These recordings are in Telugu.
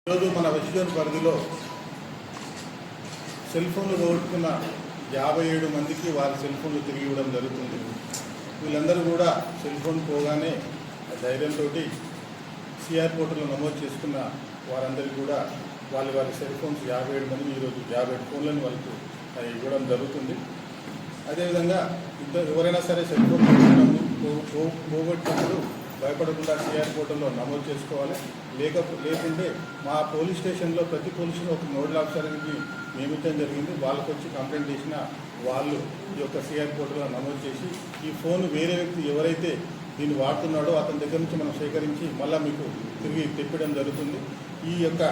ఈరోజు మన వెస్ట్ పరిధిలో సెల్ ఫోన్లు పోగొట్టుకున్న 57 మందికి వారి సెల్ ఫోన్లు తిరిగి ఇవ్వడం జరుగుతుంది. వీళ్ళందరూ కూడా సెల్ ఫోన్ పోగానే ధైర్యంతో సిఆర్ పోర్టల్లో నమోదు చేసుకున్న వారందరికీ కూడా వారి సెల్ ఫోన్స్ 57 మందిని ఈరోజు 57 ఫోన్లను వాళ్ళకు ఇవ్వడం జరుగుతుంది. అదేవిధంగా ఎవరైనా సరే సెల్ ఫోన్ పోగొట్టినప్పుడు భయపడకుండా సిఆర్ పోర్టల్లో నమోదు చేసుకోవాలి. లేకుంటే మా పోలీస్ స్టేషన్లో ప్రతి పోలీసులో ఒక నోడల్ ఆఫీసర్కి నియమించడం జరిగింది. వాళ్ళకి వచ్చి కంప్లైంట్ చేసిన వాళ్ళు ఈ యొక్క సిఆర్ పోర్టల్లో నమోదు చేసి ఈ ఫోన్ వేరే వ్యక్తి ఎవరైతే దీన్ని వాడుతున్నాడో అతని దగ్గర నుంచి మనం సేకరించి మళ్ళీ మీకు తిరిగి తెప్పడం జరుగుతుంది. ఈ యొక్క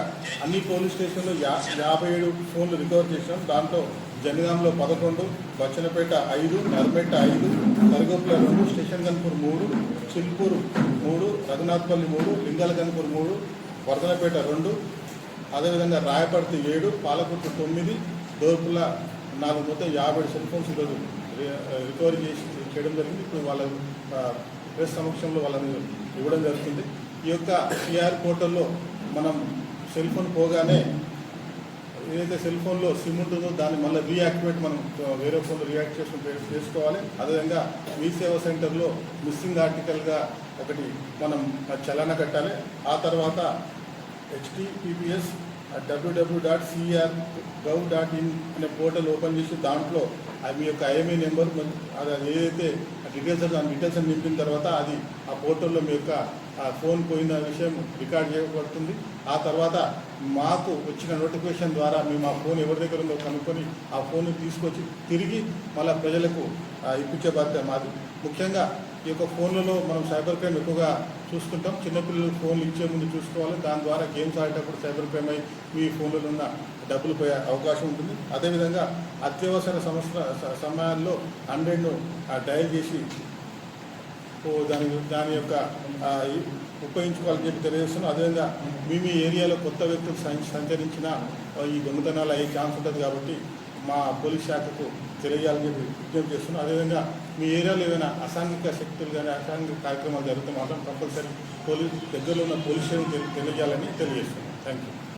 అన్ని పోలీస్ స్టేషన్లో 57 ఫోన్లు రికవర్ చేసాం. దాంట్లో జనగాంలో 11, బచ్చనపేట 5, నర్మెట్ట 5, కరగోపుల 2, స్టేషన్ గన్పూర్ 3, చిల్పూర్ 3, రఘునాథ్పల్లి 3, లింగాలగన్పూర్ 3, వర్ధనపేట 2, అదేవిధంగా రాయపర్తి 7, పాలకుర్తి 9, దోర్పుల 4, మొత్తం 57 సెల్ ఫోన్స్ ఈరోజు రికవరీ చేయడం జరిగింది. ఇప్పుడు వాళ్ళ ప్రెస్ సమక్షంలో వాళ్ళని ఇవ్వడం జరుగుతుంది. ఈ యొక్క సిఆర్ పోర్టల్లో మనం సెల్ ఫోన్ పోగానే ఏదైతే సెల్ ఫోన్లో సిమ్ ఉంటుందో దాన్ని మళ్ళీ రీయాక్టివేట్ మనం వేరే ఫోన్లో రీయాక్టివేషన్ చేసుకోవాలి. అదేవిధంగా మీ సేవా సెంటర్లో మిస్సింగ్ ఆర్టికల్గా ఒకటి మనం చలానా కట్టాలి. ఆ తర్వాత https://www.crgov.in అనే పోర్టల్ ఓపెన్ చేసి దాంట్లో మీ యొక్క ఐఎంఐ నెంబర్ అది ఏదైతే డీటెయిల్స్ అని నింపిన తర్వాత అది ఆ పోర్టల్లో మీ యొక్క ఫోన్ పోయిన విషయం రికార్డ్ చేయబడుతుంది. ఆ తర్వాత మాకు వచ్చిన నోటిఫికేషన్ ద్వారా మేము ఆ ఫోన్ ఎవరి దగ్గర ఉందో కనుక్కొని ఆ ఫోన్ తీసుకొచ్చి తిరిగి మళ్ళీ ప్రజలకు ఇప్పించే బాధ్యత మాది. ముఖ్యంగా ఈ యొక్క ఫోన్లలో మనం సైబర్ క్రైమ్ ఎక్కువగా చూస్తుంటాం. చిన్నపిల్లలు ఫోన్లు ఇచ్చే ముందు చూసుకోవాలి. దాని ద్వారా గేమ్స్ ఆడేటప్పుడు సైబర్ క్రైమ్ అయి మీ ఫోన్లలో ఉన్న డబ్బులు పోయే అవకాశం ఉంటుంది. అదేవిధంగా అత్యవసర సమయాల్లో 100ను డయల్ చేసి దాని యొక్క ఉపయోగించుకోవాలని చెప్పి తెలియజేస్తున్నాం. అదేవిధంగా మీ ఏరియాలో కొత్త వ్యక్తులు సంచరించిన ఈ దొంగతనాలు అయ్యే ఛాన్స్ ఉంటుంది కాబట్టి మా పోలీస్ శాఖకు తెలియజేయాలని చెప్పి విజ్ఞప్తి చేస్తున్నాం. అదేవిధంగా మీ ఏరియాలో ఏదైనా అసాంఘిక శక్తులు కానీ అసాంఘిక కార్యక్రమాలు జరిగితే మాత్రం కంపల్సరీ దగ్గరలో ఉన్న పోలీస్ స్టేషన్ తెలియజేయాలని తెలియజేస్తున్నాం. Thank you.